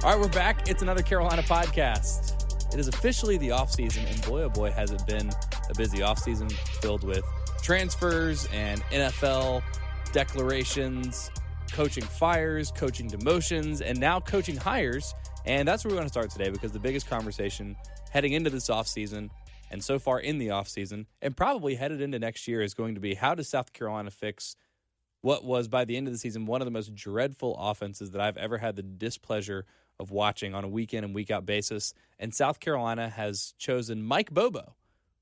All right, we're back. It's another Carolina podcast. It is officially the offseason, and boy, oh boy, has it been a busy offseason filled with transfers and NFL declarations, coaching fires, coaching demotions, and now coaching hires. And that's where we want to start today, because the biggest conversation heading into this offseason and so far in the offseason and probably headed into next year is going to be, how does South Carolina fix what was, by the end of the season, one of the most dreadful offenses that I've ever had the displeasure of watching on a week-in and week-out basis. And South Carolina has chosen Mike Bobo,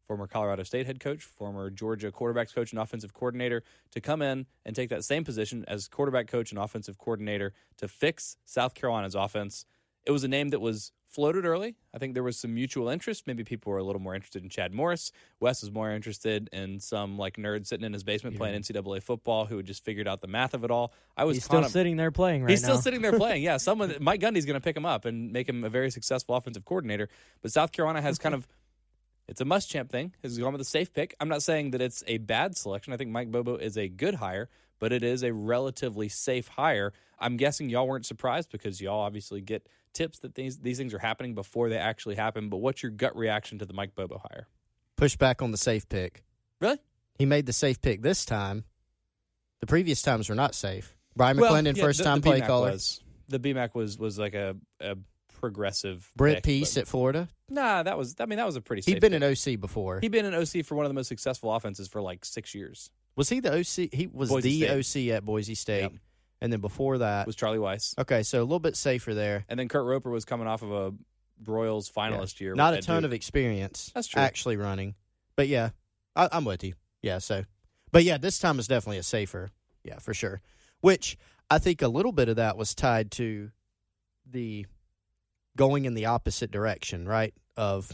former Colorado State head coach, former Georgia quarterbacks coach and offensive coordinator, to come in and take that same position as quarterback coach and offensive coordinator to fix South Carolina's offense. It was a name that was floated early. I think there was some mutual interest. Maybe people were a little more interested in Chad Morris. Wes was more interested in some like nerd sitting in his basement playing NCAA football who had just figured out the math of it all. He's still sitting there playing right now. He's still sitting there playing. Yeah, Mike Gundy's going to pick him up and make him a very successful offensive coordinator. But South Carolina has kind of, it's a Muschamp thing. Has gone with a safe pick. I'm not saying that it's a bad selection. I think Mike Bobo is a good hire, but it is a relatively safe hire. I'm guessing y'all weren't surprised, because y'all obviously get tips that these things are happening before they actually happen. But what's your gut reaction to the Mike Bobo hire? Push back on the safe pick. Really? He made the safe pick this time. The previous times were not safe. Brian McClendon, first-time play caller. The BMAC was like a progressive Brent pick, Peace at Florida. Nah, that was a pretty safe He'd been pick. an OC before. He'd been an OC for one of the most successful offenses for like 6 years. Was he the OC? He was Boise the State. OC at Boise State. Yep. And then before that was Charlie Weiss. Okay, so a little bit safer there. And then Kurt Roper was coming off of a Broyles finalist year. Not a ton of experience. That's true. Actually running. But yeah, I'm with you. Yeah, but yeah, this time is definitely a safer. Yeah, for sure. Which I think a little bit of that was tied to the going in the opposite direction, right? Of,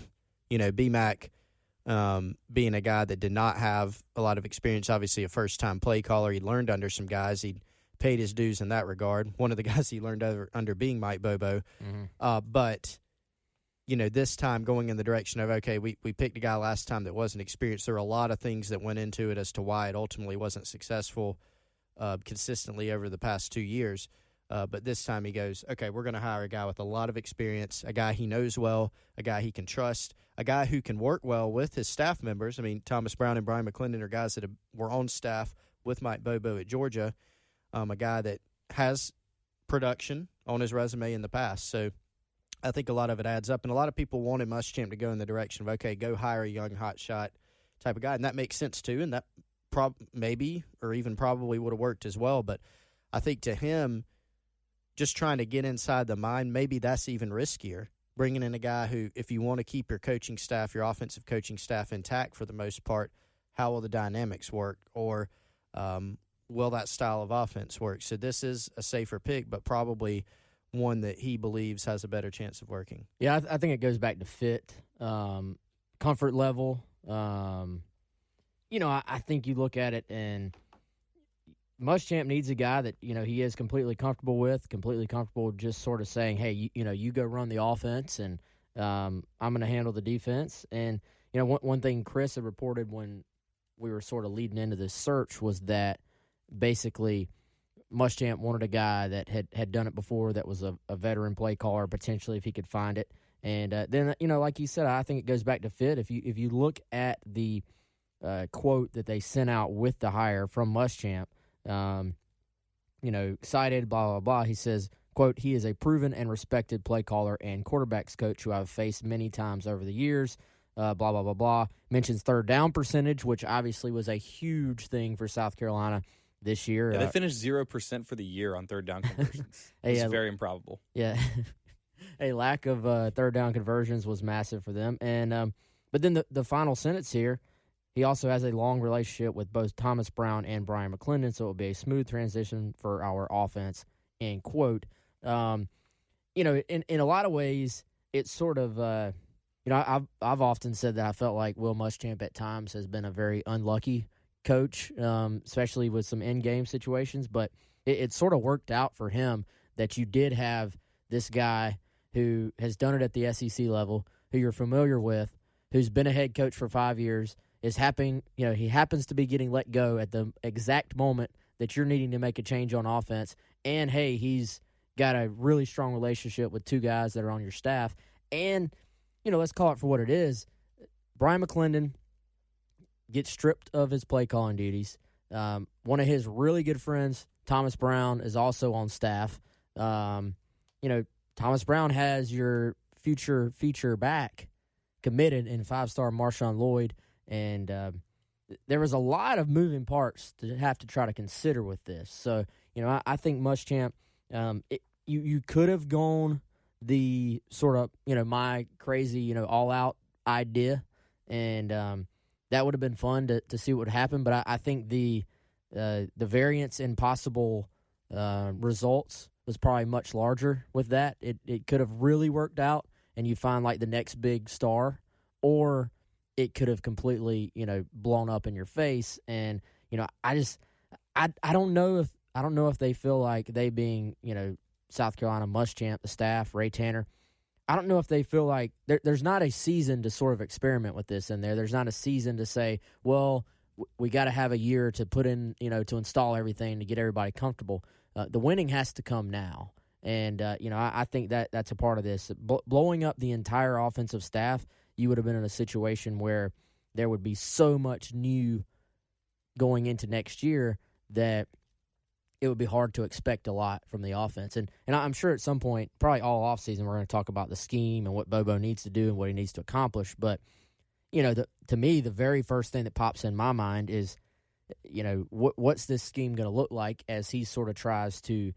BMAC being a guy that did not have a lot of experience, obviously a first-time play caller. He learned under some guys. He paid his dues in that regard. One of the guys he learned under being Mike Bobo. Mm-hmm. But, this time going in the direction of, okay, we picked a guy last time that wasn't experienced. There were a lot of things that went into it as to why it ultimately wasn't successful consistently over the past 2 years. But this time he goes, okay, we're going to hire a guy with a lot of experience, a guy he knows well, a guy he can trust, a guy who can work well with his staff members. I mean, Thomas Brown and Brian McClendon are guys that were on staff with Mike Bobo at Georgia, a guy that has production on his resume in the past. So I think a lot of it adds up. And a lot of people wanted Muschamp to go in the direction of, okay, go hire a young hotshot type of guy. And that makes sense too. And that maybe or even probably would have worked as well. But I think to him, just trying to get inside the mind, maybe that's even riskier. Bringing in a guy who, if you want to keep your coaching staff, your offensive coaching staff intact for the most part, how will the dynamics work? Or will that style of offense work? So this is a safer pick, but probably one that he believes has a better chance of working. Yeah, I think it goes back to fit, comfort level. I think you look at it and Muschamp needs a guy that, he is completely comfortable just sort of saying, hey, you go run the offense and I'm going to handle the defense. And, one thing Chris had reported when we were sort of leading into this search was that basically Muschamp wanted a guy that had done it before, that was a veteran play caller, potentially if he could find it. And then, like you said, I think it goes back to fit. If you look at the quote that they sent out with the hire from Muschamp, cited, blah, blah, blah. He says, quote, he is a proven and respected play caller and quarterbacks coach who I've faced many times over the years, blah, blah, blah, blah. Mentions third down percentage, which obviously was a huge thing for South Carolina this year. Yeah, they finished 0% for the year on third down conversions. It's very improbable. Yeah. A lack of third down conversions was massive for them. And but then the final sentence here, he also has a long relationship with both Thomas Brown and Brian McClendon, so it will be a smooth transition for our offense, end quote. In a lot of ways, it's sort of, I've often said that I felt like Will Muschamp at times has been a very unlucky coach, especially with some in-game situations, but it sort of worked out for him that you did have this guy who has done it at the SEC level, who you're familiar with, who's been a head coach for 5 years, he happens to be getting let go at the exact moment that you're needing to make a change on offense. And hey, he's got a really strong relationship with two guys that are on your staff. And, let's call it for what it is. Brian McClendon gets stripped of his play calling duties. One of his really good friends, Thomas Brown, is also on staff. Thomas Brown has your future feature back committed in 5-star Marshawn Lloyd. And there was a lot of moving parts to have to try to consider with this. So, I think Muschamp, you could have gone the sort of, my crazy, all-out idea, and that would have been fun to see what would happen. But I think the variance in possible results was probably much larger with that. It could have really worked out, and you find like the next big star, or it could have completely, blown up in your face. And I don't know if they feel like they being, South Carolina Muschamp, the staff, Ray Tanner, I don't know if they feel like there's not a season to sort of experiment with this in there. There's not a season to say, well, we got to have a year to put in, to install everything to get everybody comfortable. The winning has to come now. And, I think that's a part of this. Blowing up the entire offensive staff, you would have been in a situation where there would be so much new going into next year that it would be hard to expect a lot from the offense. And I'm sure at some point, probably all offseason, we're going to talk about the scheme and what Bobo needs to do and what he needs to accomplish. But, to me, the very first thing that pops in my mind is, what's this scheme going to look like as he sort of tries to,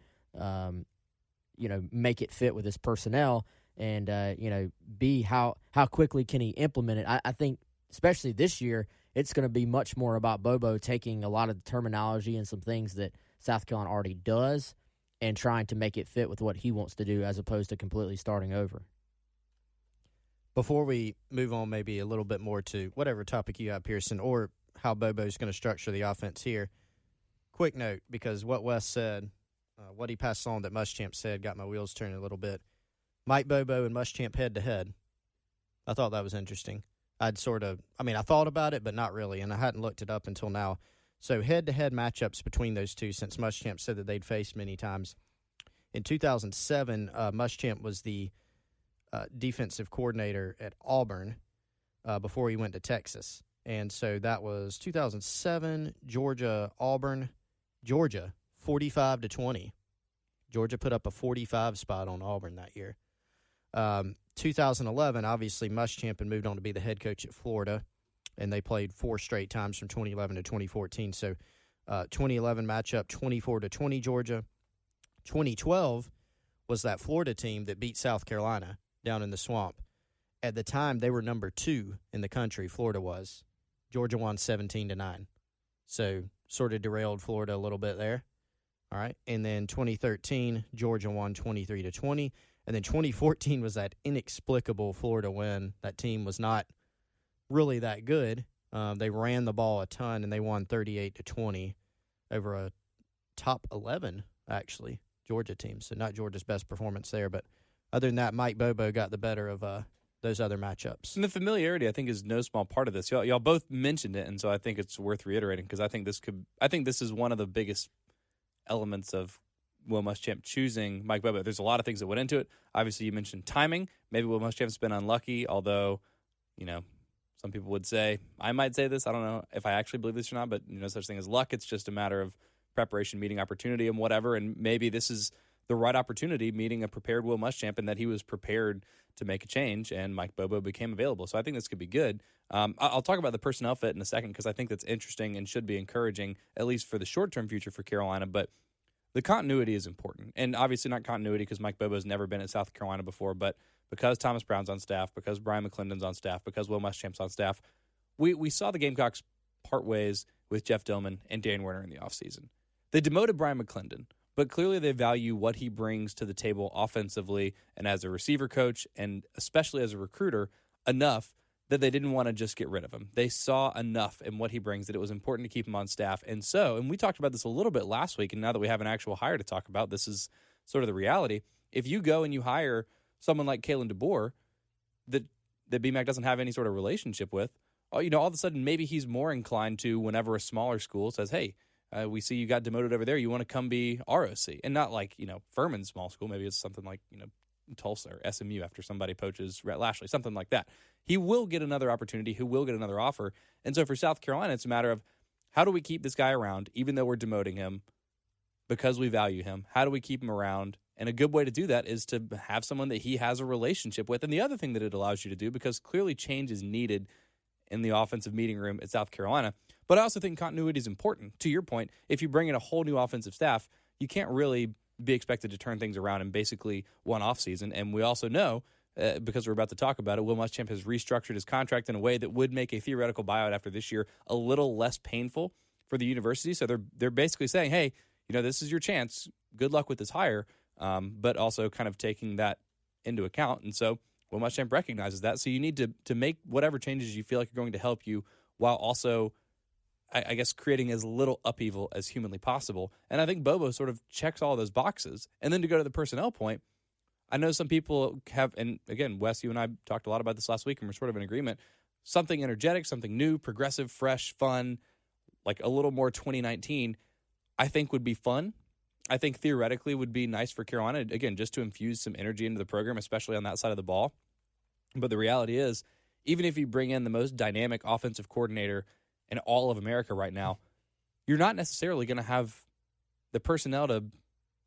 make it fit with his personnel and, how quickly can he implement it. I think, especially this year, it's going to be much more about Bobo taking a lot of the terminology and some things that South Carolina already does and trying to make it fit with what he wants to do as opposed to completely starting over. Before we move on maybe a little bit more to whatever topic you have, Pearson, or how Bobo's going to structure the offense here, quick note, because what Wes said, what he passed on that Muschamp said got my wheels turning a little bit. Mike Bobo and Muschamp head-to-head. I thought that was interesting. I thought about it, but not really, and I hadn't looked it up until now. So head-to-head matchups between those two, since Muschamp said that they'd faced many times. In 2007, Muschamp was the defensive coordinator at Auburn before he went to Texas. And so that was 2007, Auburn, Georgia, 45-20. Georgia put up a 45 spot on Auburn that year. 2011, obviously, Muschamp had moved on to be the head coach at Florida, and they played 4 straight times from 2011 to 2014. So 2011 matchup, 24-20 Georgia. 2012 was that Florida team that beat South Carolina down in the swamp. At the time, they were number 2 in the country, Florida was. Georgia won 17-9. So sort of derailed Florida a little bit there. All right. And then 2013, Georgia won 23-20. And then 2014 was that inexplicable Florida win. That team was not really that good. They ran the ball a ton, and they won 38-20 over a top 11, actually, Georgia team. So not Georgia's best performance there. But other than that, Mike Bobo got the better of those other matchups. And the familiarity, I think, is no small part of this. Y'all both mentioned it, and so I think it's worth reiterating because I think this is one of the biggest elements of Will Muschamp choosing Mike Bobo. There's a lot of things that went into it. Obviously, you mentioned timing. Maybe Will Muschamp's been unlucky, although, some people would say, I might say this, I don't know if I actually believe this or not, but no such thing as luck. It's just a matter of preparation, meeting opportunity, and whatever. And maybe this is the right opportunity, meeting a prepared Will Muschamp, and that he was prepared to make a change, and Mike Bobo became available. So I think this could be good. I'll talk about the personnel fit in a second because I think that's interesting and should be encouraging, at least for the short-term future for Carolina. But the continuity is important. And obviously not continuity because Mike Bobo's never been at South Carolina before, but because Thomas Brown's on staff, because Brian McClendon's on staff, because Will Muschamp's on staff, we saw the Gamecocks part ways with Jeff Dillman and Dan Werner in the offseason. They demoted Brian McClendon, but clearly they value what he brings to the table offensively and as a receiver coach and especially as a recruiter enough that they didn't want to just get rid of him. They saw enough in what he brings that it was important to keep him on staff. And we talked about this a little bit last week, and now that we have an actual hire to talk about, this is sort of the reality. If you go and you hire someone like Kalen DeBoer that BMAC doesn't have any sort of relationship with, all of a sudden maybe he's more inclined to, whenever a smaller school says, hey, we see you got demoted over there. You want to come be ROC, and not like Furman's small school. Maybe it's something like Tulsa or SMU after somebody poaches Rhett Lashley, something like that. He will get another opportunity. He will get another offer. And so for South Carolina, it's a matter of how do we keep this guy around, even though we're demoting him, because we value him? How do we keep him around? And a good way to do that is to have someone that he has a relationship with. And the other thing that it allows you to do, because clearly change is needed in the offensive meeting room at South Carolina, but I also think continuity is important. To your point, if you bring in a whole new offensive staff, you can't really be expected to turn things around in basically one offseason. And we also know, because we're about to talk about it, Will Muschamp has restructured his contract in a way that would make a theoretical buyout after this year a little less painful for the university. So they're basically saying, hey, this is your chance. Good luck with this hire, but also kind of taking that into account. And so Will Muschamp recognizes that. So you need to make whatever changes you feel like are going to help you while also, I guess, creating as little upheaval as humanly possible. And I think Bobo sort of checks all those boxes. And then to go to the personnel point, I know some people have, and again, Wes, you and I talked a lot about this last week, and we're sort of in agreement, something energetic, something new, progressive, fresh, fun, like a little more 2019, I think would be fun. I think theoretically would be nice for Carolina, again, just to infuse some energy into the program, especially on that side of the ball. But the reality is, even if you bring in the most dynamic offensive coordinator in all of America right now, you're not necessarily going to have the personnel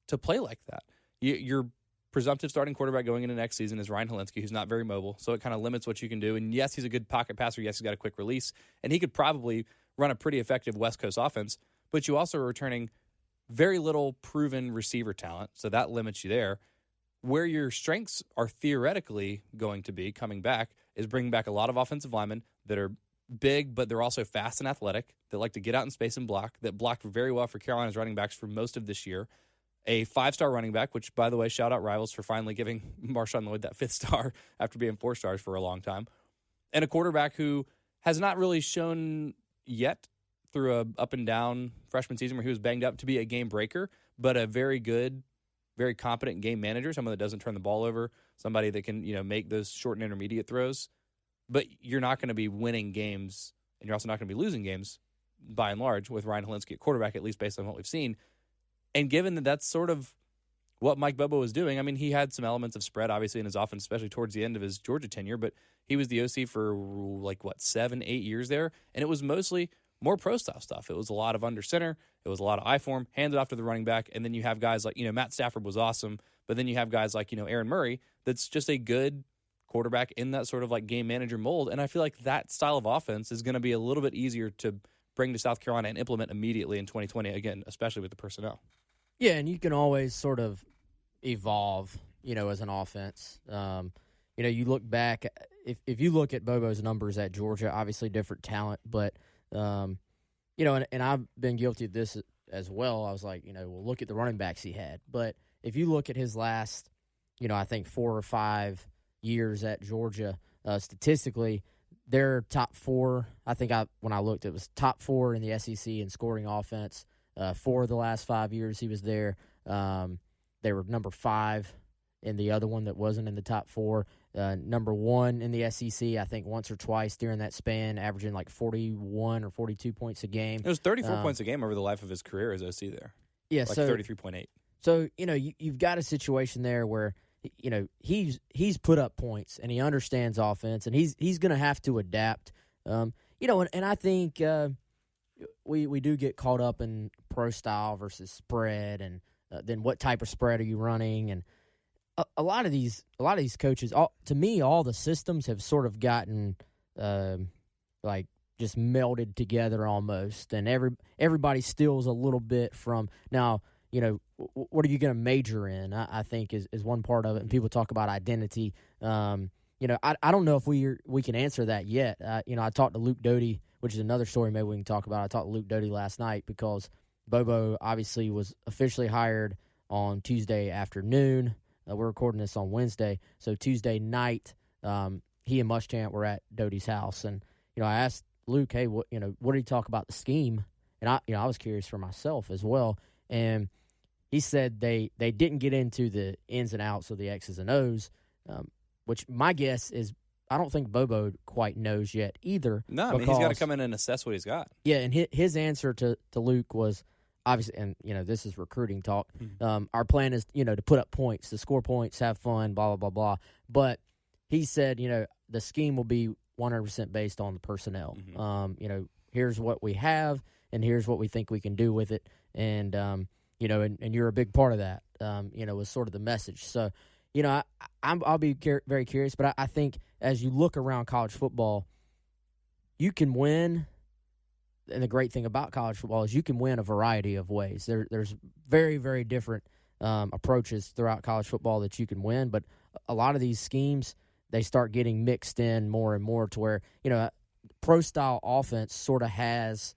to play like that. Your presumptive starting quarterback going into next season is Ryan Helinski, who's not very mobile, so it kind of limits what you can do. And yes, he's a good pocket passer. Yes, he's got a quick release, and he could probably run a pretty effective West Coast offense. But you also are returning very little proven receiver talent, so that limits you there. Where your strengths are theoretically going to be coming back is bringing back a lot of offensive linemen that are big, but they're also fast and athletic, that like to get out in space and block, that blocked very well for Carolina's running backs for most of this year. A 5-star running back, which, by the way, shout out Rivals for finally giving Marshawn Lloyd that 5th star after being 4 stars for a long time. And a quarterback who has not really shown yet through a up and down freshman season where he was banged up to be a game breaker, but a very good, very competent game manager, someone that doesn't turn the ball over, somebody that can, make those short and intermediate throws. But you're not going to be winning games, and you're also not going to be losing games, by and large, with Ryan Helinski at quarterback, at least based on what we've seen. And given that that's sort of what Mike Bobo was doing, I mean, he had some elements of spread, obviously, in his offense, especially towards the end of his Georgia tenure, but he was the OC for, 7-8 years there, and it was mostly more pro-style stuff. It was a lot of under center. It was a lot of I-form, hand it off to the running back, and then you have guys like, Matt Stafford was awesome, but then you have guys like, Aaron Murray that's just a good quarterback in that sort of like game manager mold, and I feel like that style of offense is going to be a little bit easier to bring to South Carolina and implement immediately in 2020, again, especially with the personnel. Yeah, and you can always sort of evolve, as an offense. You look back, if you look at Bobo's numbers at Georgia, obviously different talent, but, and I've been guilty of this as well. I was like, well, look at the running backs he had. But if you look at his last, I think 4 or 5 years at Georgia, statistically, they're top 4. I think when I looked, it was top 4 in the SEC in scoring offense. 4 of the last 5 years he was there. They were number 5 in the other one that wasn't in the top 4. Number 1 in the SEC, I think once or twice during that span, averaging like 41 or 42 points a game. It was 34 points a game over the life of his career as OC there. Yeah, like 33.8. So, you've got a situation there where, he's put up points and he understands offense and he's going to have to adapt. And I think we do get caught up in pro style versus spread, and then what type of spread are you running? And a lot of these coaches, to me, all the systems have sort of gotten just melded together almost, and everybody steals a little bit from now. What are you going to major in? I think is one part of it, and people talk about identity. I don't know if we can answer that yet. I talked to Luke Doty, which is another story maybe we can talk about. I talked to Luke Doty last night because Bobo obviously was officially hired on Tuesday afternoon. We're recording this on Wednesday, so Tuesday night, he and Muschamp were at Doty's house, and I asked Luke, hey, what did he talk about the scheme? And I was curious for myself as well, and he said they didn't get into the ins and outs of the X's and O's, which my guess is I don't think Bobo quite knows yet either. No, I mean, he's got to come in and assess what he's got. Yeah, and his answer to Luke was, obviously, and this is recruiting talk. Our plan is to put up points, to score points, have fun, blah blah blah blah. But he said the scheme will be 100% based on the personnel. Here's what we have, and here's what we think we can do with it, and and you're a big part of that. Was sort of the message. So, I'll be very curious, but I think as you look around college football, you can win. And the great thing about college football is you can win a variety of ways. There's very, very different approaches throughout college football that you can win, but a lot of these schemes, they start getting mixed in more and more to where, pro-style offense sort of has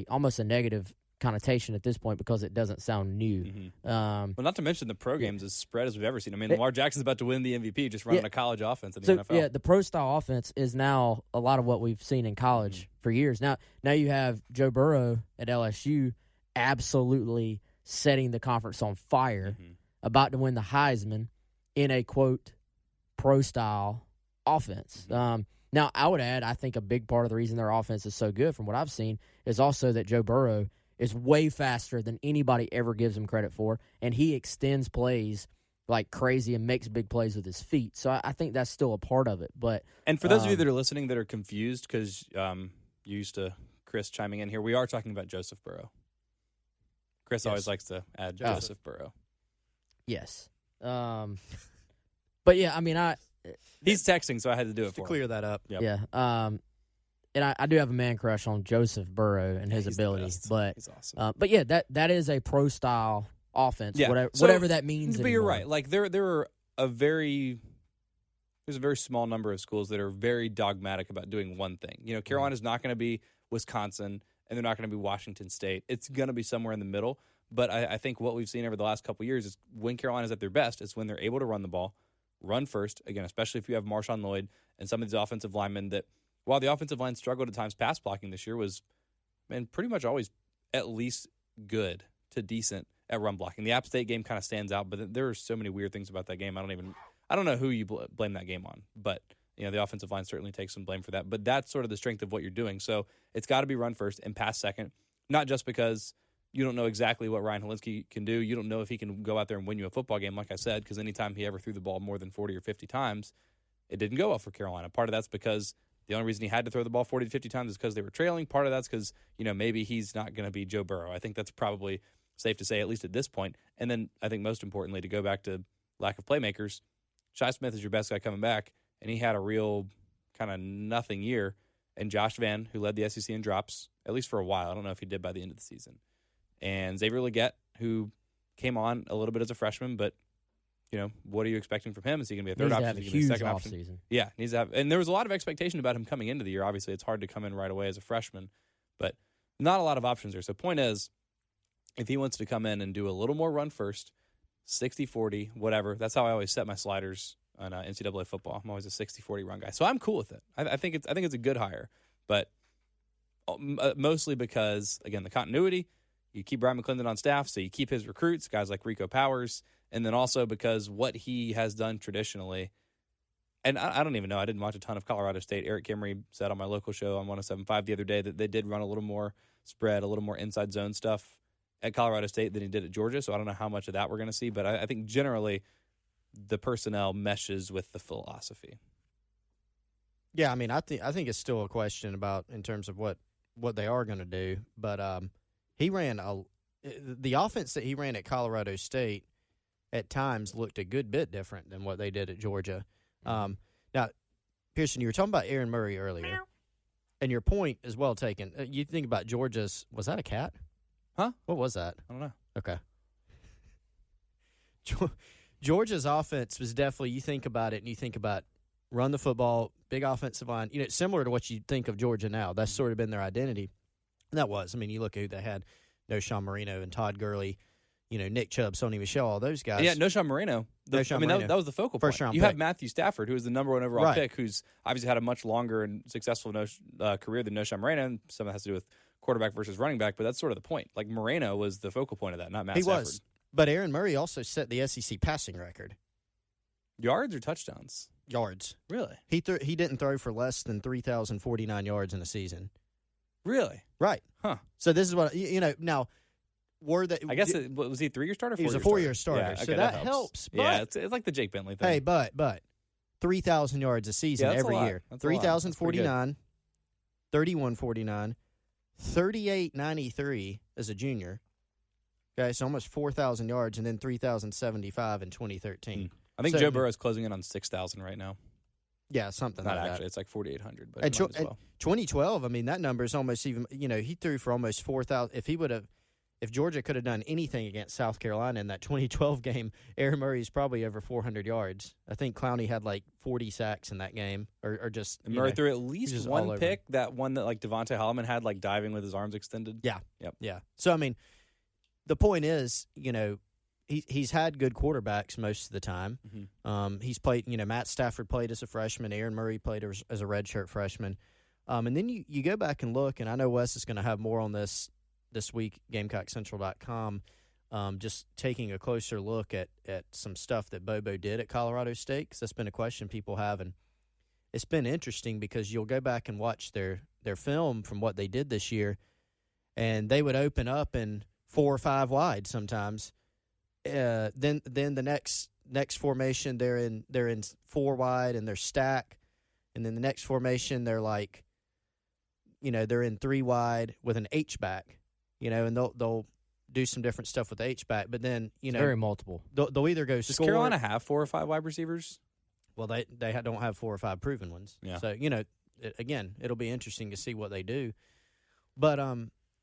almost a negative connotation at this point because it doesn't sound new. Well, not to mention the pro games as spread as we've ever seen. I mean, Lamar Jackson's about to win the MVP just running a college offense in the NFL. Yeah, the pro-style offense is now a lot of what we've seen in college for years. Now you have Joe Burrow at LSU absolutely setting the conference on fire, about to win the Heisman in a, quote, pro-style offense. Now, I would add, I think a big part of the reason their offense is so good from what I've seen is also that Joe Burrow is way faster than anybody ever gives him credit for, and he extends plays like crazy and makes big plays with his feet. So I think that's still a part of it. And for those of you that are listening that are confused, because you used to Chris chiming in here, we are talking about Joseph Burrow. Chris always likes to add Joseph Burrow. Yes. But yeah, I mean, he's texting, so I had to do it for him. Clear that up. Yep. Yeah. And I do have a man crush on Joseph Burrow and his ability, but he's awesome. But yeah, that is a pro style offense, Yeah. whatever that means. But anymore. you're right. Like there's a very small number of schools that are very dogmatic about doing one thing. Carolina's not going to be Wisconsin, and they're not going to be Washington State. It's going to be somewhere in the middle. But I think what we've seen over the last couple of years is when Carolina's at their best, it's when they're able to run the ball, run first. Again, especially if you have Marshawn Lloyd and some of these offensive linemen that, while the offensive line struggled at times pass blocking this year, was pretty much always at least good to decent at run blocking. The App State game kind of stands out, but there are so many weird things about that game. I don't know who you blame that game on, but the offensive line certainly takes some blame for that. But that's sort of the strength of what you're doing. So it's got to be run first and pass second, not just because you don't know exactly what Ryan Helinski can do. You don't know if he can go out there and win you a football game, like I said, because anytime he ever threw the ball more than 40 or 50 times, it didn't go well for Carolina. Part of that's because the only reason he had to throw the ball 40 to 50 times is because they were trailing. Part of that's because, maybe he's not going to be Joe Burrow. I think that's probably safe to say, at least at this point. And then I think most importantly, to go back to lack of playmakers, Shi Smith is your best guy coming back, and he had a real kind of nothing year. And Josh Vann, who led the SEC in drops, at least for a while. I don't know if he did by the end of the season. And Xavier Legette, who came on a little bit as a freshman, but what are you expecting from him? Is he going to be a third option? Is he going to be a second option? Season. Yeah, needs to have. And there was a lot of expectation about him coming into the year. Obviously, it's hard to come in right away as a freshman, but not a lot of options there. So point is, if he wants to come in and do a little more run first, 60-40, whatever, that's how I always set my sliders on NCAA football. I'm always a 60-40 run guy. So I'm cool with it. I think it's a good hire, but mostly because, again, the continuity. You keep Brian McClendon on staff, so you keep his recruits, guys like Rico Powers, and then also because what he has done traditionally, and I don't even know, I didn't watch a ton of Colorado State. Eric Kimry said on my local show on 107.5 the other day that they did run a little more spread, a little more inside zone stuff at Colorado State than he did at Georgia, so I don't know how much of that we're going to see, but I think generally the personnel meshes with the philosophy. Yeah, I think it's still a question about in terms of what they are going to do, but he ran the offense that he ran at Colorado State at times looked a good bit different than what they did at Georgia. Now, Pearson, you were talking about Aaron Murray earlier, and your point is well taken. You think about Georgia's – was that a cat? Huh? What was that? I don't know. Okay. Georgia's offense was definitely – you think about it and you think about run the football, big offensive line. Similar to what you think of Georgia now. That's sort of been their identity. And that was. You look at who they had. Noshawn Marino and Todd Gurley, Nick Chubb, Sony Michel, all those guys. Yeah, Noshawn Marino. That was the focal point. First-round you pick. have Matthew Stafford, who is the number one overall pick, who's obviously had a much longer and successful career than Noshawn Marino, and some of that has to do with quarterback versus running back, but that's sort of the point. Like, Moreno was the focal point of that, not Matt Stafford. He was. But Aaron Murray also set the SEC passing record. Yards or touchdowns? Yards. Really? He didn't throw for less than 3,049 yards in a season. Really? Right. Huh. So this is what, now, were they? I guess was he a 3-year starter? He was a 4-year starter, Yeah, so okay, that helps. But, yeah, it's like the Jake Bentley thing. Hey, but 3,000 yards a season that's every a lot. year. That's 3,049, 3149, 3893 as a junior. Okay, so almost 4,000 yards, and then 3,075 in 2013. I think So, Joe Burrow's closing in on 6,000 right now. Yeah, something Not like actually, that. it's like 4,800. But And it might as well. 2012, I mean, that number is almost even. He threw for almost 4,000. If Georgia could have done anything against South Carolina in that 2012 game, Aaron Murray's probably over 400 yards. I think Clowney had like 40 sacks in that game, or just. And Murray threw at least just one all over pick, that one that like Devontae Holloman had, like diving with his arms extended. Yeah. Yep. Yeah. So, I mean, the point is, he's had good quarterbacks most of the time. Mm-hmm. He's played, Matt Stafford played as a freshman. Aaron Murray played as a redshirt freshman. And then you go back and look, and I know Wes is going to have more on this week, GamecockCentral.com, just taking a closer look at some stuff that Bobo did at Colorado State, because that's been a question people have. And it's been interesting because you'll go back and watch their film from what they did this year, and they would open up in 4 or 5 wide sometimes. Then the next formation they're in 4 wide and they're stack, and then the next formation they're like, they're in 3 wide with an H back, and they'll do some different stuff with the H back, but then It's very multiple. They'll either go Does score. Carolina have 4 or 5 wide receivers? Well, they don't have 4 or 5 proven ones. Yeah. So again, it'll be interesting to see what they do, but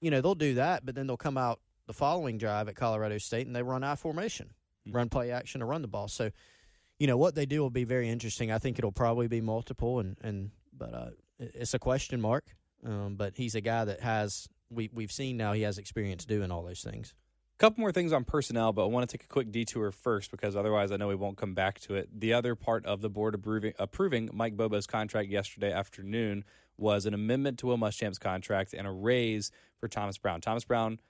they'll do that, but then they'll come out the following drive at Colorado State and they run I formation, run play action, or run the ball. So, what they do will be very interesting. I think it'll probably be multiple, but it's a question mark. But he's a guy that we've seen now he has experience doing all those things. A couple more things on personnel, but I want to take a quick detour first because otherwise I know we won't come back to it. The other part of the board approving Mike Bobo's contract yesterday afternoon was an amendment to Will Muschamp's contract and a raise for Thomas Brown. Thomas Brown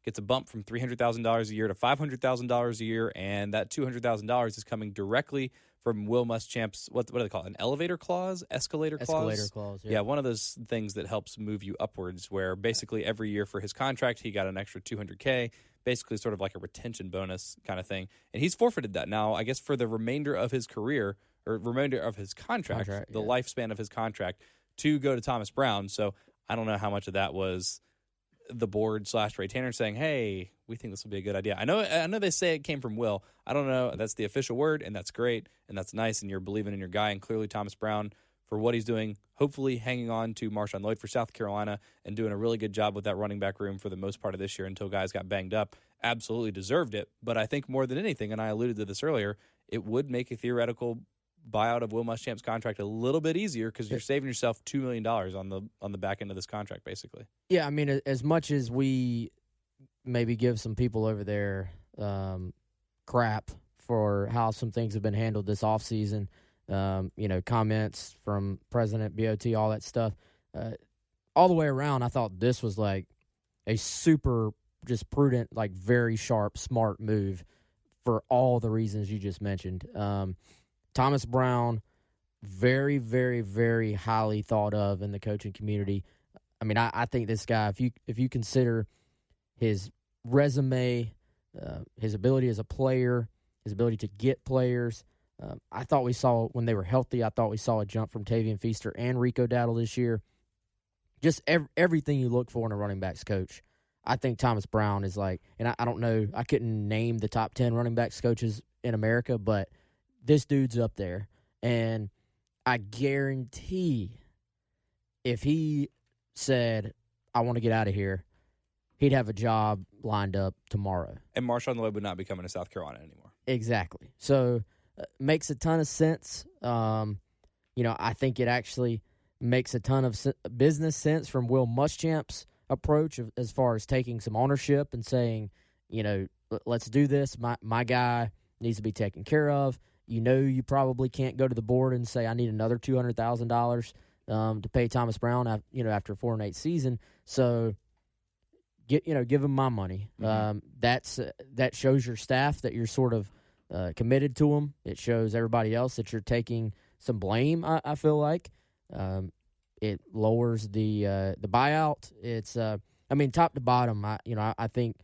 gets a bump from $300,000 a year to $500,000 a year, and that $200,000 is coming directly from Will Muschamp's, what do they call it, an elevator clause? Escalator clause? Escalator clause, Yeah, one of those things that helps move you upwards, where basically every year for his contract, he got an extra $200K, basically sort of like a retention bonus kind of thing. And he's forfeited that now, I guess, for the remainder of his career, or remainder of his contract the lifespan of his contract, to go to Thomas Brown. So I don't know how much of that was the board / Ray Tanner saying, hey, we think this will be a good idea. I know they say it came from Will. I don't know. That's the official word, and that's great, and that's nice, and you're believing in your guy. And clearly Thomas Brown, for what he's doing, hopefully hanging on to Marshawn Lloyd for South Carolina and doing a really good job with that running back room for the most part of this year until guys got banged up, absolutely deserved it. But I think more than anything, and I alluded to this earlier, it would make a theoretical buyout of Will Muschamp's contract a little bit easier because you're saving yourself $2 million on the back end of this contract, basically. Yeah, I mean, as much as we maybe give some people over there crap for how some things have been handled this offseason, comments from President BOT, all that stuff, all the way around, I thought this was like a super just prudent, like very sharp, smart move for all the reasons you just mentioned. Thomas Brown, very, very, very highly thought of in the coaching community. I mean, I think this guy, if you consider his resume, his ability as a player, his ability to get players, I thought we saw, when they were healthy, I thought we saw a jump from Tavian Feaster and Rico Dowdle this year. Just everything you look for in a running backs coach. I think Thomas Brown is like, and I don't know, I couldn't name the top 10 running backs coaches in America, but this dude's up there. And I guarantee if he said, I want to get out of here, he'd have a job lined up tomorrow. And Marshawn Lloyd would not be coming to South Carolina anymore. Exactly. So makes a ton of sense. I think it actually makes a ton of business sense from Will Muschamp's approach as far as taking some ownership and saying, let's do this. My guy needs to be taken care of. You probably can't go to the board and say, I need another $200,000 to pay Thomas Brown after a 4-8 season. So give him my money. Mm-hmm. That shows your staff that you're sort of committed to him. It shows everybody else that you're taking some blame. I feel like it lowers the buyout. It's top to bottom. I think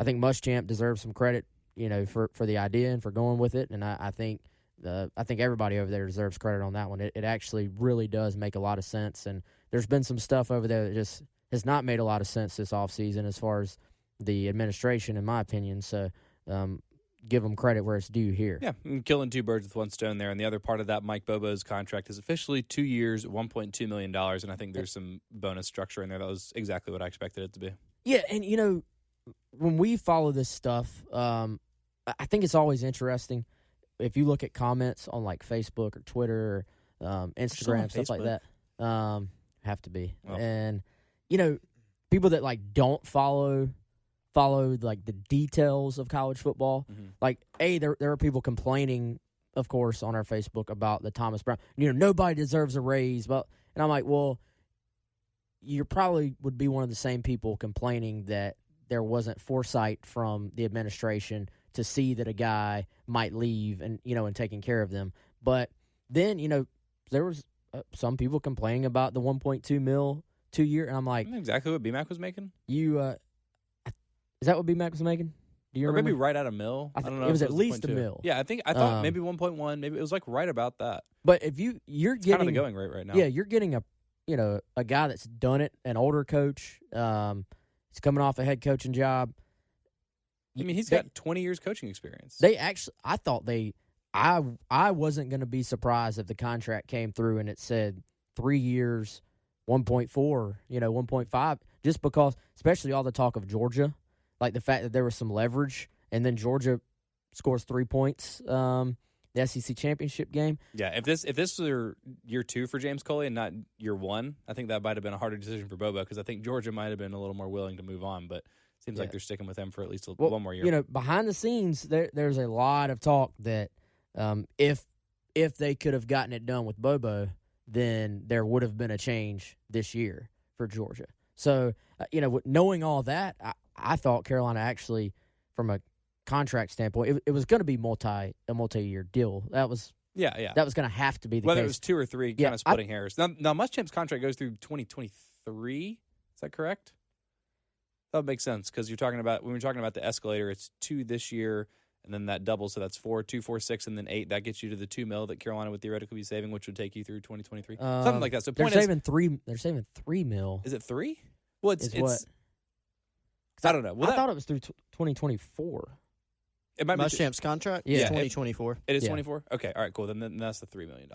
I think Muschamp deserves some credit, for the idea and for going with it. And I think everybody over there deserves credit on that one. It actually really does make a lot of sense. And there's been some stuff over there that just has not made a lot of sense this offseason as far as the administration, in my opinion. So give them credit where it's due here. Yeah, and killing two birds with one stone there. And the other part of that, Mike Bobo's contract is officially 2 years, $1.2 million. And I think there's some bonus structure in there. That was exactly what I expected it to be. Yeah, and, when we follow this stuff, I think it's always interesting. If you look at comments on, like, Facebook or Twitter or Instagram, stuff like that, have to be. Oh. And, people that, like, don't follow like the details of college football. Mm-hmm. Like, there are people complaining, of course, on our Facebook about the Thomas Brown. Nobody deserves a raise. And I'm like, well, you probably would be one of the same people complaining that there wasn't foresight from the administration to see that a guy might leave and taking care of them. But then, there was some people complaining about the $1.2 million 2 year, and I'm like, exactly what BMAC was making. Is that what BMAC was making? Do you remember? Maybe right at a mil. I don't know. It was at least a mil. Yeah, I thought maybe 1.1. Maybe it was like right about that. But if you're getting kind of the going rate right now. Yeah, you're getting a guy that's done it, an older coach. He's coming off a head coaching job. I mean, he's got 20 years coaching experience. I wasn't going to be surprised if the contract came through and it said 3 years, 1.4, 1.5, just because, especially all the talk of Georgia, like the fact that there was some leverage, and then Georgia scores 3 points, the SEC championship game. Yeah, if this were year 2 for James Coley and not year 1, I think that might have been a harder decision for Bobo, because I think Georgia might have been a little more willing to move on, but it seems like they're sticking with him for at least one more year. Behind the scenes, there's a lot of talk that if they could have gotten it done with Bobo, then there would have been a change this year for Georgia. So, knowing all that, I thought Carolina actually, from a contract standpoint, it was going to be a multi-year deal. That was that was going to have to be the Whether case. It was 2 or 3, kind of splitting hairs. Now Muschamp's contract goes through 2023. Is that correct? That would make sense, because when we're talking about the escalator, it's 2 this year, and then that doubles, so that's 4, 2, 4, 6, and then 8. That gets you to the $2 million that Carolina would theoretically be saving, which would take you through 2023, something like that. So they're saving $3 million. Is it 3? Well, it's what? I don't know. I thought it was through 2024. It might be Muschamp's contract? Yeah. 2024. It is 24? Okay, all right, cool. Then that's the $3 million.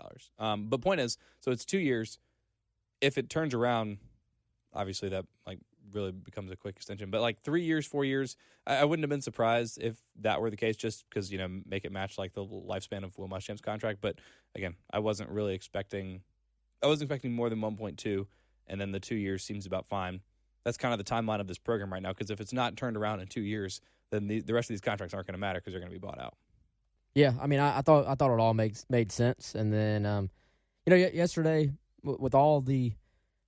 But point is, so it's 2 years. If it turns around, obviously that really becomes a quick extension. But 3 years, 4 years, I wouldn't have been surprised if that were the case, just because, make it match the lifespan of Will Muschamp's contract. But again, I wasn't expecting more than 1.2, and then the 2 years seems about fine. That's kind of the timeline of this program right now, because if it's not turned around in 2 years, then the rest of these contracts aren't going to matter because they're going to be bought out. Yeah, I mean, I thought it all made sense, and then yesterday with all the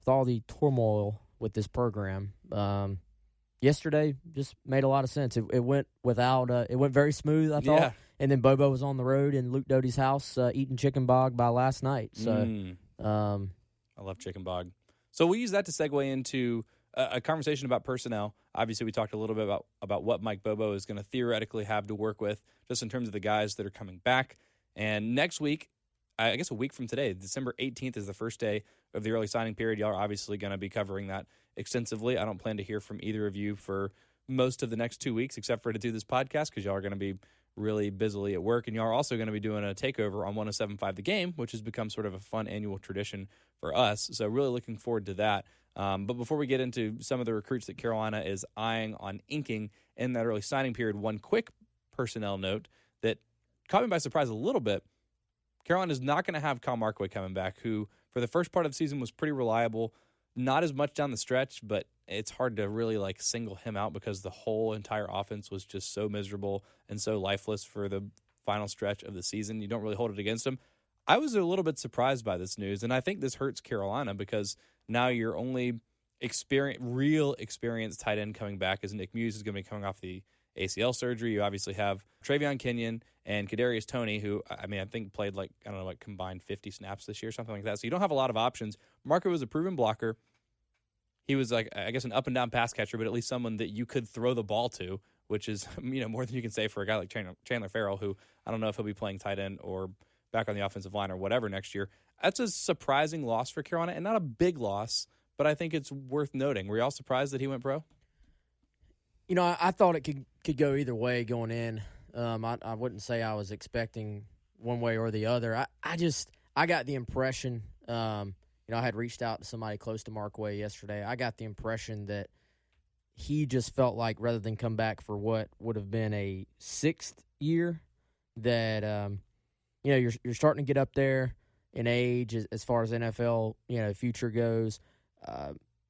turmoil with this program, yesterday just made a lot of sense. It went it went very smooth, I thought. Yeah. And then Bobo was on the road in Luke Doty's house eating chicken bog by last night. So I love chicken bog. So we use that to segue into a conversation about personnel. Obviously, we talked a little bit about what Mike Bobo is going to theoretically have to work with, just in terms of the guys that are coming back. And next week, I guess a week from today, December 18th is the first day of the early signing period. Y'all are obviously going to be covering that extensively. I don't plan to hear from either of you for most of the next 2 weeks, except for to do this podcast, because y'all are going to be really busily at work. And y'all are also going to be doing a takeover on 107.5 The Game, which has become sort of a fun annual tradition for us. So really looking forward to that. But before we get into some of the recruits that Carolina is eyeing on inking in that early signing period, one quick personnel note that caught me by surprise a little bit. Carolina is not going to have Kyle Markway coming back, who for the first part of the season was pretty reliable, not as much down the stretch, but it's hard to really single him out because the whole entire offense was just so miserable and so lifeless for the final stretch of the season. You don't really hold it against him. I was a little bit surprised by this news, and I think this hurts Carolina because now your only real experienced tight end coming back is Nick Muse, is going to be coming off the ACL surgery. You obviously have Travion Kenyon and Kadarius Toney, who, I think played combined 50 snaps this year, something like that. So you don't have a lot of options. Marco was a proven blocker. He was, I guess, an up-and-down pass catcher, but at least someone that you could throw the ball to which is more than you can say for a guy like Chandler Farrell, who I don't know if he'll be playing tight end or back on the offensive line or whatever next year. That's a surprising loss for Carolina, and not a big loss, but I think it's worth noting. Were you all surprised that he went pro? I thought it could go either way going in. I wouldn't say I was expecting one way or the other. I got the impression, I had reached out to somebody close to Markway yesterday. I got the impression that he just felt like rather than come back for what would have been a 6th year, that you're starting to get up there in age as far as NFL future goes.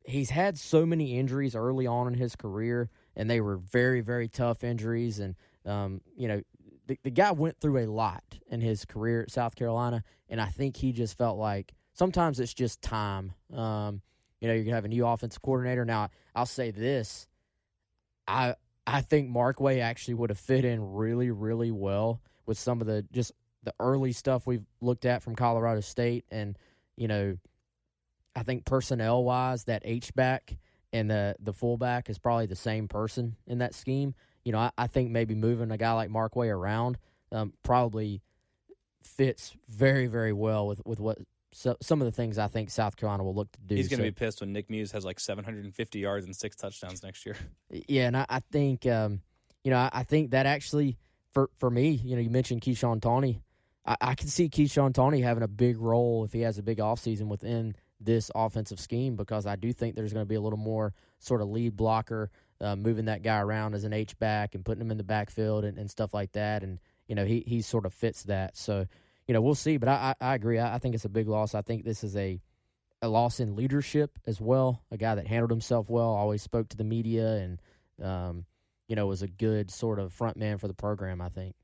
He's had so many injuries early on in his career, and they were very, very tough injuries. And the guy went through a lot in his career at South Carolina, and I think he just felt like sometimes it's just time. You're going to have a new offensive coordinator. Now, I'll say this. I think Markway actually would have fit in really, really well with some of the early stuff we've looked at from Colorado State. And, I think personnel-wise, that H-back and the fullback is probably the same person in that scheme. I think maybe moving a guy like Markway around probably fits very, very well with what some of the things I think South Carolina will look to do. He's going to be pissed when Nick Muse has like 750 yards and 6 touchdowns next year. Yeah, and I think, I think that actually, for me, you mentioned Keyshawn Tawney. I can see Keyshawn Tawney having a big role if he has a big offseason within this offensive scheme, because I do think there's going to be a little more sort of lead blocker, moving that guy around as an H-back and putting him in the backfield and stuff like that. And, he sort of fits that. So, we'll see. But I agree. I think it's a big loss. I think this is a loss in leadership as well, a guy that handled himself well, always spoke to the media, and, was a good sort of front man for the program, I think.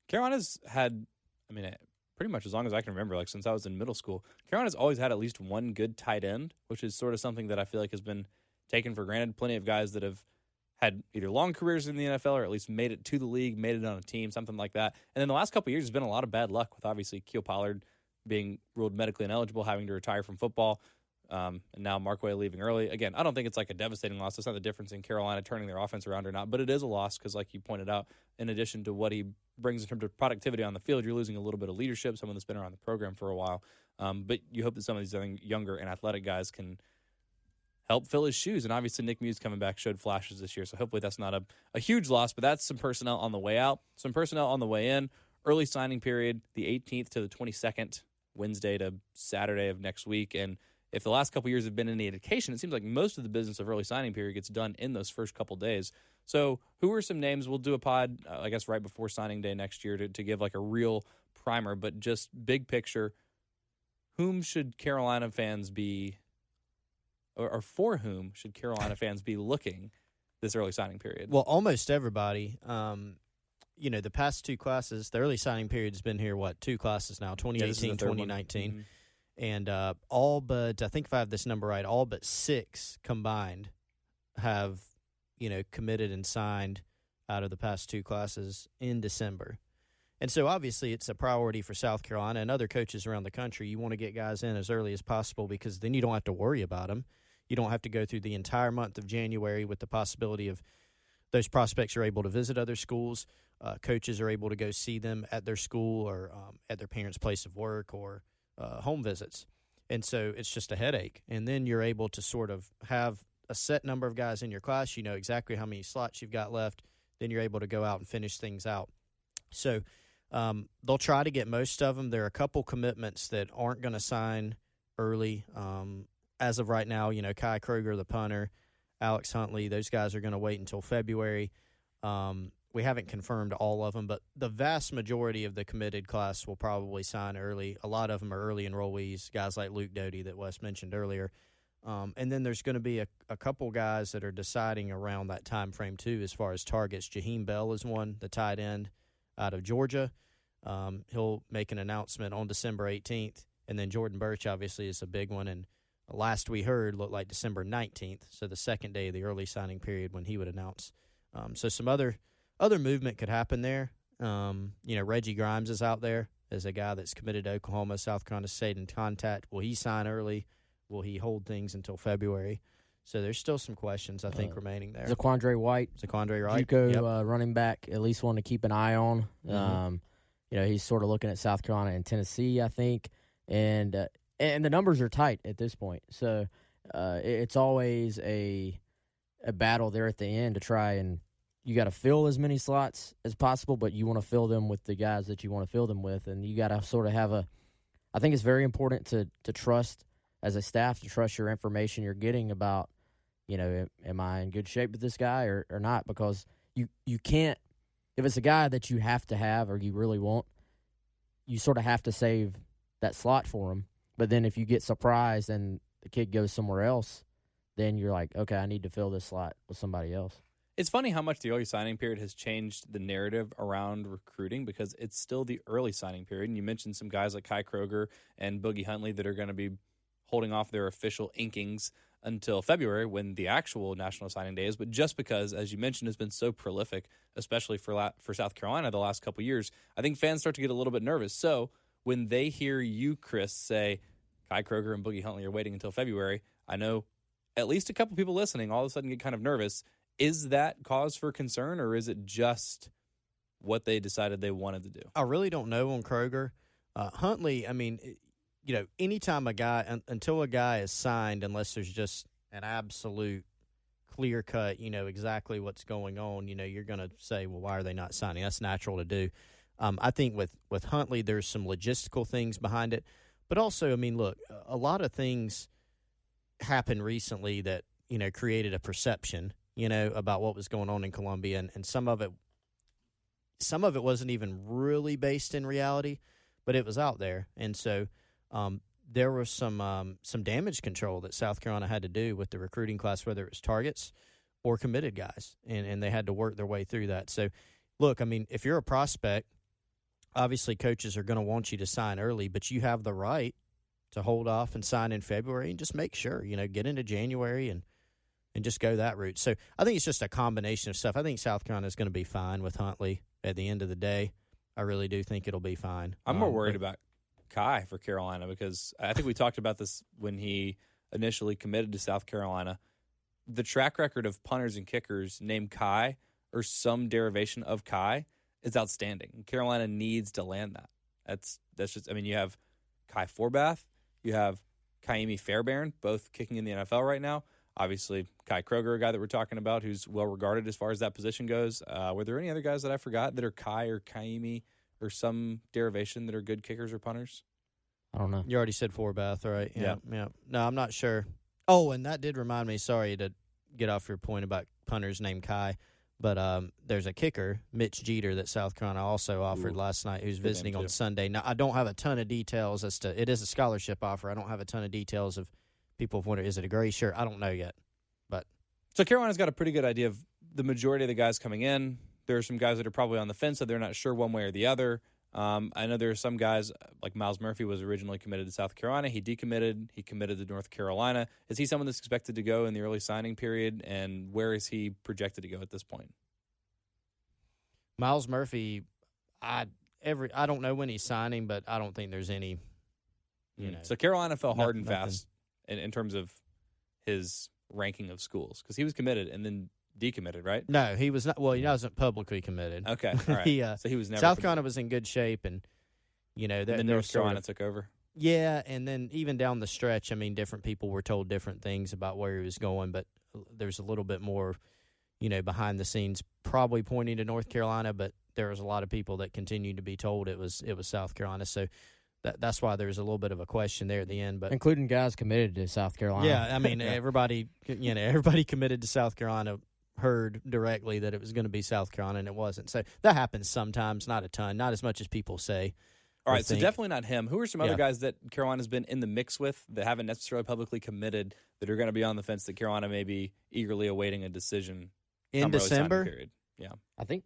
Carolina's had, pretty much as long as I can remember, like since I was in middle school, Carolina's always had at least one good tight end, which is sort of something that I feel like has been taken for granted. Plenty of guys that have had either long careers in the NFL or at least made it to the league, made it on a team, something like that. And then the last couple of years has been a lot of bad luck with obviously Keel Pollard being ruled medically ineligible, having to retire from football, and now Markway leaving early. Again, I don't think it's like a devastating loss. That's not the difference in Carolina turning their offense around or not, but it is a loss because, like you pointed out, in addition to what he brings in terms of productivity on the field, you're losing a little bit of leadership, someone that's been around the program for a while. But you hope that some of these younger and athletic guys can help fill his shoes. And obviously Nick Muse coming back showed flashes this year, so hopefully that's not a huge loss, but that's some personnel on the way out. Some personnel on the way in. Early signing period, the 18th to the 22nd, Wednesday to Saturday of next week. And if the last couple years have been any indication, it seems like most of the business of early signing period gets done in those first couple days. So who are some names? We'll do a pod, I guess, right before signing day next year to give like a real primer, but just big picture, whom should Carolina fans be, or for whom should Carolina fans be looking this early signing period? Well, almost everybody. The past 2 classes, the early signing period has been here, 2 classes now, 2018, 2019. Mm-hmm. And all but, I think if I have this number right, all but 6 combined have, committed and signed out of the past 2 classes in December. And so obviously it's a priority for South Carolina and other coaches around the country. You want to get guys in as early as possible because then you don't have to worry about them. You don't have to go through the entire month of January with the possibility of those prospects are able to visit other schools. Coaches are able to go see them at their school or at their parents' place of work or home visits. And so it's just a headache. And then you're able to sort of have a set number of guys in your class. You know exactly how many slots you've got left. Then you're able to go out and finish things out. So they'll try to get most of them. There are a couple commitments that aren't going to sign early. As of right now, Kai Kroger, the punter, Alex Huntley, those guys are going to wait until February. We haven't confirmed all of them, but the vast majority of the committed class will probably sign early. A lot of them are early enrollees, guys like Luke Doty that Wes mentioned earlier. And then there's going to be a couple guys that are deciding around that time frame too as far as targets. Jaheim Bell is one, the tight end out of Georgia. He'll make an announcement on December 18th. And then Jordan Birch obviously is a big one. And last we heard looked like December 19th, so the second day of the early signing period when he would announce. So some other movement could happen there. Reggie Grimes is out there as a guy that's committed to Oklahoma, South Carolina State in contact. Will he sign early? Will he hold things until February? So there's still some questions, I think, remaining there. Zaquandre White. JUCO running back, at least one to keep an eye on. He's sort of looking at South Carolina and Tennessee, I think. And the numbers are tight at this point. So it's always a battle there at the end to try and you got to fill as many slots as possible, but you want to fill them with the guys that you want to fill them with. And you got to sort of have I think it's very important to trust as a staff, to trust your information you're getting about, am I in good shape with this guy or not? Because you can't, if it's a guy that you have to have or you really want, you sort of have to save that slot for him. But then if you get surprised and the kid goes somewhere else, then you're like, okay, I need to fill this slot with somebody else. It's funny how much the early signing period has changed the narrative around recruiting because it's still the early signing period. And you mentioned some guys like Kai Kroger and Boogie Huntley that are going to be holding off their official inkings until February when the actual national signing day is. But just because, as you mentioned, has been so prolific, especially for South Carolina the last couple of years, I think fans start to get a little bit nervous. So when they hear you, Chris, say Kai Kroger and Boogie Huntley are waiting until February, I know at least a couple people listening all of a sudden get kind of nervous. Is that cause for concern, or is it just what they decided they wanted to do? I really don't know on Kroger. Huntley, I mean, anytime until a guy is signed, unless there's just an absolute clear cut, exactly what's going on, you're going to say, well, why are they not signing? That's natural to do. I think with Huntley, there's some logistical things behind it. But also, I mean, look, a lot of things happened recently that, created a perception, about what was going on in Columbia, and some of it wasn't even really based in reality, but it was out there. And so there was some damage control that South Carolina had to do with the recruiting class, whether it was targets or committed guys, and they had to work their way through that. So, look, I mean, if you're a prospect, obviously coaches are going to want you to sign early, but you have the right to hold off and sign in February and just make sure, get into January and just go that route. So I think it's just a combination of stuff. I think South Carolina is going to be fine with Huntley at the end of the day. I really do think it'll be fine. I'm more worried about Kai for Carolina because I think we talked about this when he initially committed to South Carolina. The track record of punters and kickers named Kai or some derivation of Kai is outstanding. Carolina needs to land that. That's just, I mean, you have Kai Forbath, you have Kaimi Fairbairn, both kicking in the NFL right now. Obviously, Kai Kroger, a guy that we're talking about, who's well-regarded as far as that position goes. Were there any other guys that I forgot that are Kai or Kaimi or some derivation that are good kickers or punters? I don't know. You already said Forbath, right? Yeah. No, I'm not sure. Oh, and that did remind me, sorry to get off your point about punters named Kai, but there's a kicker, Mitch Jeter, that South Carolina also offered last night, who's visiting on Sunday. Now, I don't have a ton of details as to – it is a scholarship offer. I don't have a ton of details of people have wondered, is it a gray shirt? I don't know yet. But so Carolina's got a pretty good idea of the majority of the guys coming in. There are some guys that are probably on the fence, so they're not sure one way or the other. I know there are some guys, like Miles Murphy was originally committed to South Carolina. He decommitted. He committed to North Carolina. Is he someone that's expected to go in the early signing period, and where is he projected to go at this point? Miles Murphy, I don't know when he's signing, but I don't think there's any, So Carolina fell hard and fast in terms of his ranking of schools because he was committed and then decommitted, right? No, he was not. Well, he wasn't publicly committed. Okay, all right. So he was never. South Carolina was in good shape, and then North Carolina took over. Yeah, and then even down the stretch, I mean, different people were told different things about where he was going, but there's a little bit more, behind the scenes, probably pointing to North Carolina, but there was a lot of people that continued to be told it was South Carolina. So that's why there's a little bit of a question there at the end, but including guys committed to South Carolina. Yeah, I mean, everybody committed to South Carolina heard directly that it was going to be South Carolina, and it wasn't. So that happens sometimes, not a ton, not as much as people say. All right, so definitely not him. Who are some other guys that Carolina's been in the mix with that haven't necessarily publicly committed that are going to be on the fence that Carolina may be eagerly awaiting a decision in December? Period. Yeah, I think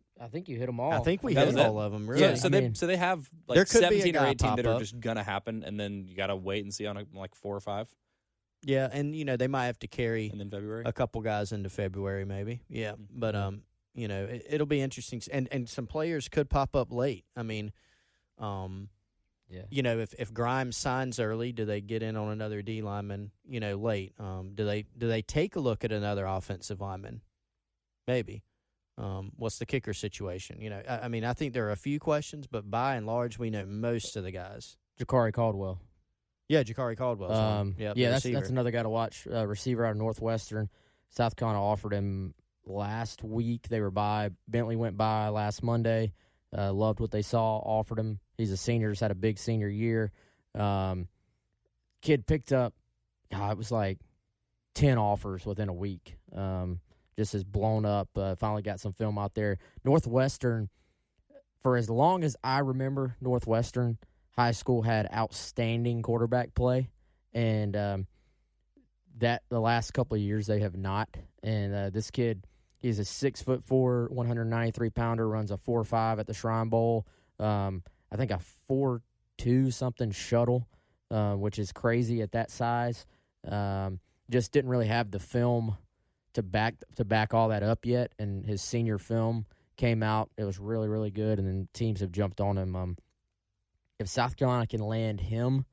you hit them all. I think we hit all of them. Really, yeah. So they have like 17 or 18 that are up. just gonna happen, and then you got to wait and see on like 4 or 5. Yeah, and they might have to carry and then February a couple guys into February, maybe. Yeah, but it'll be interesting, and some players could pop up late. I mean, Yeah. If Grimes signs early, do they get in on another D lineman, late? Do they take a look at another offensive lineman? Maybe. What's the kicker situation? I think there are a few questions, but by and large, we know most of the guys. Jakari Caldwell. Yeah, Jakari Caldwell. That's another guy to watch. Receiver out of Northwestern. South Carolina offered him last week. They were by. Bentley went by last Monday. Loved what they saw. Offered him. He's a senior. Just had a big senior year. Kid picked up. It was like 10 offers within a week. Just as blown up. Finally got some film out there. Northwestern, for as long as I remember, Northwestern high school had outstanding quarterback play, and that the last couple of years they have not. And this kid, he's a 6'4", 193-pounder, runs a 4.5 at the Shrine Bowl. I think a 4.2 something shuttle, which is crazy at that size. Just didn't really have the film to back all that up yet, and his senior film came out. It was really, really good, and then teams have jumped on him. If South Carolina can land him,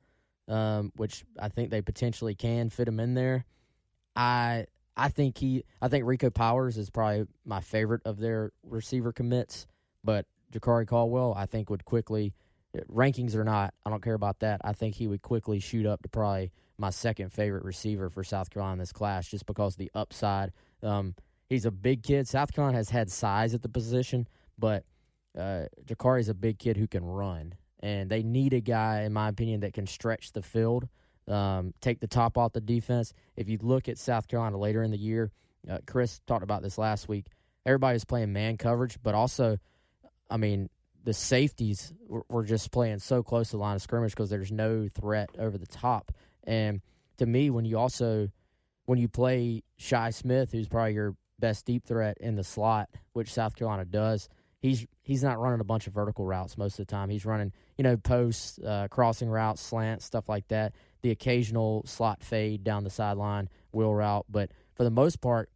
which I think they potentially can fit him in there, I think Rico Powers is probably my favorite of their receiver commits, but Jakari Caldwell I think would quickly, rankings or not, I don't care about that. I think he would quickly shoot up to probably my second favorite receiver for South Carolina in this class, just because of the upside. He's a big kid. South Carolina has had size at the position, but Jakari's a big kid who can run. And they need a guy, in my opinion, that can stretch the field, take the top off the defense. If you look at South Carolina later in the year, Chris talked about this last week, everybody was playing man coverage, but also, the safeties were just playing so close to the line of scrimmage because there's no threat over the top. And to me, when you play Shi Smith, who's probably your best deep threat in the slot, which South Carolina does, he's not running a bunch of vertical routes most of the time. He's running, posts, crossing routes, slants, stuff like that, the occasional slot fade down the sideline, wheel route. But for the most part,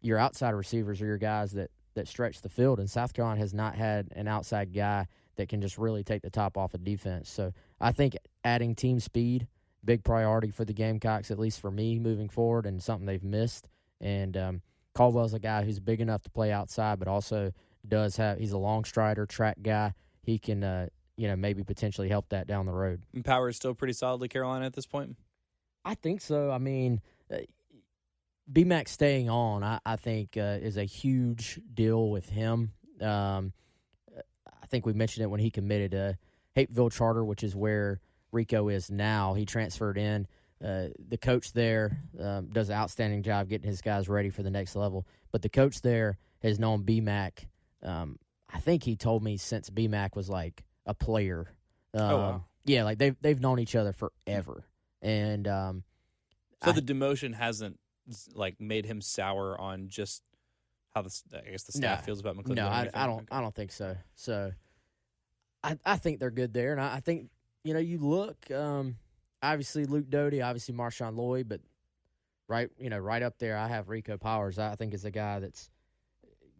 your outside receivers are your guys that stretch the field, and South Carolina has not had an outside guy that can just really take the top off of defense. So I think adding team speed, big priority for the Gamecocks, at least for me, moving forward, and something they've missed. And Caldwell's a guy who's big enough to play outside, but also he's a long strider, track guy. He can, maybe potentially help that down the road. And Power is still pretty solidly Carolina at this point? I think so. BMAC staying on, I think, is a huge deal with him. I think we mentioned it when he committed to Hapeville Charter, which is where Rico is now. He transferred in. The coach there does an outstanding job getting his guys ready for the next level. But the coach there has known BMAC, I think he told me since BMAC was like a player. Wow. Yeah, like they've known each other forever. And so the demotion hasn't made him sour on just how the staff feels about McClinton. No, I don't think so. So I think they're good there, and I think you look obviously Luke Doty, obviously Marshawn Lloyd, but right up there I have Rico Powers. I think is a guy that's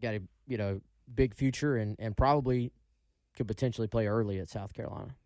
got a big future and probably could potentially play early at South Carolina.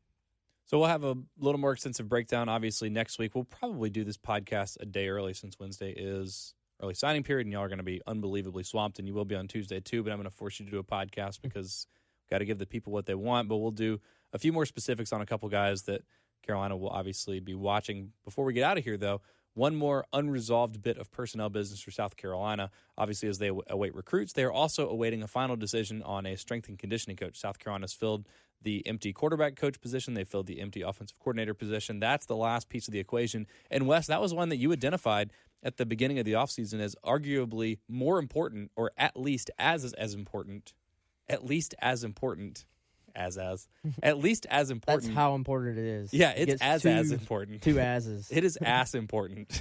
So we'll have a little more extensive breakdown, obviously, next week. We'll probably do this podcast a day early since Wednesday is early signing period, and y'all are going to be unbelievably swamped, and you will be on Tuesday too, but I'm going to force you to do a podcast because we've got to give the people what they want. But we'll do a few more specifics on a couple guys that Carolina will obviously be watching. Before we get out of here, though, one more unresolved bit of personnel business for South Carolina. Obviously, as they await recruits, they are also awaiting a final decision on a strength and conditioning coach. South Carolina's filled the empty quarterback coach position. They filled the empty offensive coordinator position. That's the last piece of the equation. And, Wes, that was one that you identified at the beginning of the offseason as arguably more important, or at least as important. That's how important it is. Yeah, it's as important. Two asses. It is ass important.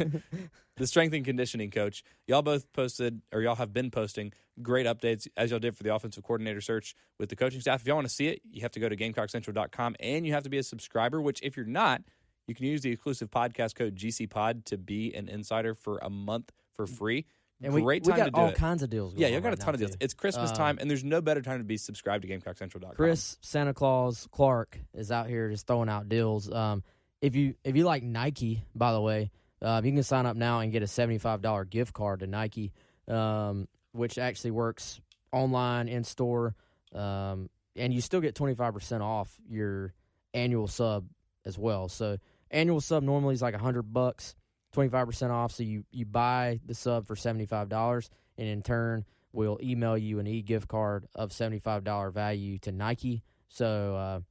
The strength and conditioning coach. Y'all have been posting great updates, as y'all did for the offensive coordinator search with the coaching staff. If y'all want to see it, you have to go to GamecockCentral.com, and you have to be a subscriber, which if you're not, you can use the exclusive podcast code GCPod to be an insider for a month for free. And great time we got to do all it. kinds of deals. Yeah, going you on got a right ton of now, deals. too. It's Christmas time, and there's no better time to be subscribed to GamecockCentral.com. Chris Santa Claus Clark is out here just throwing out deals. If you like Nike, by the way, you can sign up now and get a $75 gift card to Nike, which actually works online, in store, and you still get 25% off your annual sub as well. So annual sub normally is like $100, 25% off. So you buy the sub for $75, and in turn we'll email you an e-gift card of $75 value to Nike. So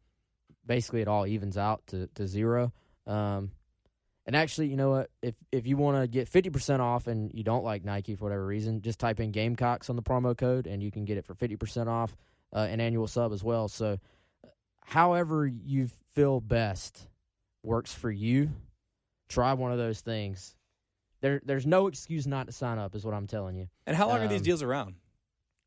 basically it all evens out to zero. And actually, you know what? If you want to get 50% off and you don't like Nike for whatever reason, just type in Gamecocks on the promo code, and you can get it for 50% off an annual sub as well. So however you feel best works for you. Try one of those things. There's no excuse not to sign up, is what I'm telling you. And how long are these deals around?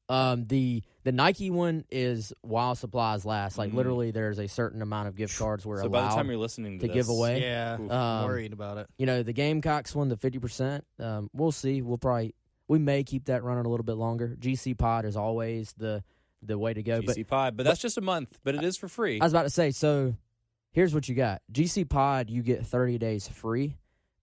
The Nike one is while supplies last. Like literally, there's a certain amount of gift cards we're So allowed by the time you're listening to this, give away. Yeah, I'm worried about it. You know, the Gamecocks one, the 50%. We'll see. We may keep that running a little bit longer. GC Pod is always the way to go. GC Pod, but that's just a month. But it is for free. I was about to say. So here's what you got. GC Pod, you get 30 days free,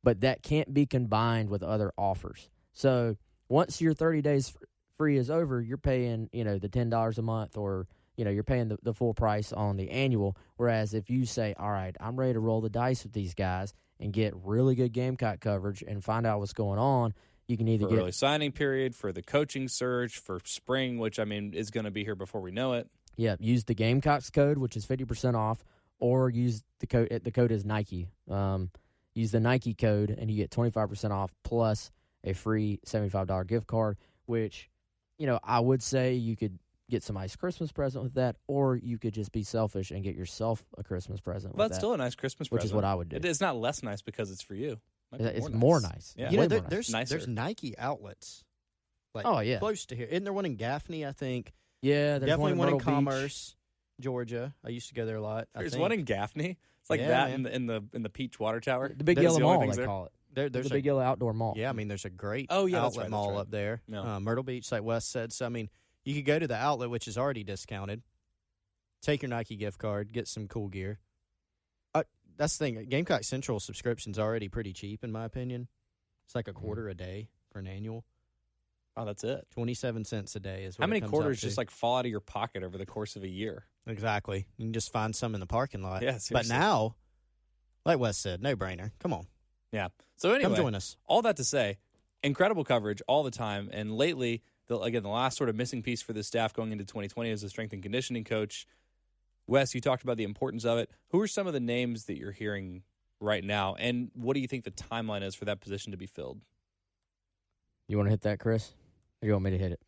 but that can't be combined with other offers. So once your 30 days free is over, you're paying, the $10 a month, or, you're paying the full price on the annual. Whereas if you say, all right, I'm ready to roll the dice with these guys and get really good Gamecock coverage and find out what's going on, you can either for early signing period, for the coaching search, for spring, which, is going to be here before we know it. Yeah, use the Gamecocks code, which is 50% off, or use the code. The code is Nike. Use the Nike code, and you get 25% off plus a free $75 gift card, which, I would say you could get some nice Christmas present with that, or you could just be selfish and get yourself a Christmas present Well, with that's that, still a nice Christmas present. which is what I would do. It's not less nice because it's for you. It's more nice. Yeah. Way more nice. There's Nike outlets. Like, Oh, yeah. close to here. Isn't there one in Gaffney, I think? Yeah, there's Definitely one in Myrtle Beach. Commerce, Georgia. I used to go there a lot. There's one in Gaffney. It's like Yeah, that in the Peach Water Tower. The Big Those Yellow are the only Mall, things they there? call it. There's The Big Yellow Outdoor Mall. Yeah, there's a great that's outlet right, mall that's right. up there. Yeah. Myrtle Beach, like Wes said. So, you could go to the outlet, which is already discounted, take your Nike gift card, get some cool gear. That's the thing. Gamecock Central subscription's already pretty cheap, in my opinion. It's like a quarter a day for an annual. Oh, that's it. 27 cents a day is what How many it comes quarters up to. just like fall out of your pocket over the course of a year? Exactly. You can just find some in the parking lot. Yeah, But seriously. now, like Wes said, no brainer. Come on. Yeah. So anyway, Come join us. all that to say, incredible coverage all the time. And lately, the last sort of missing piece for this staff going into 2020 is a strength and conditioning coach. Wes, you talked about the importance of it. Who are some of the names that you're hearing right now, and what do you think the timeline is for that position to be filled? You want to hit that, Chris? Or you want me to hit it?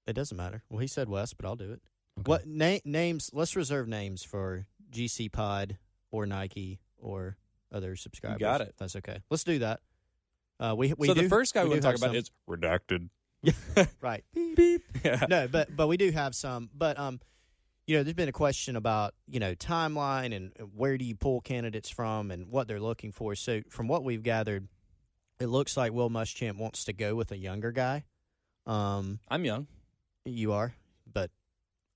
It doesn't matter. Well, he said Wes, but I'll do it. Okay. What names? Let's reserve names for GC Pod or Nike or other subscribers. got it. If that's okay. Let's do that. We So the first guy we want to talk have about is redacted. right. Beep. Yeah. No, but we do have some. But there's been a question about timeline and where do you pull candidates from and what they're looking for. So from what we've gathered, it looks like Will Muschamp wants to go with a younger guy. I'm young. You are, but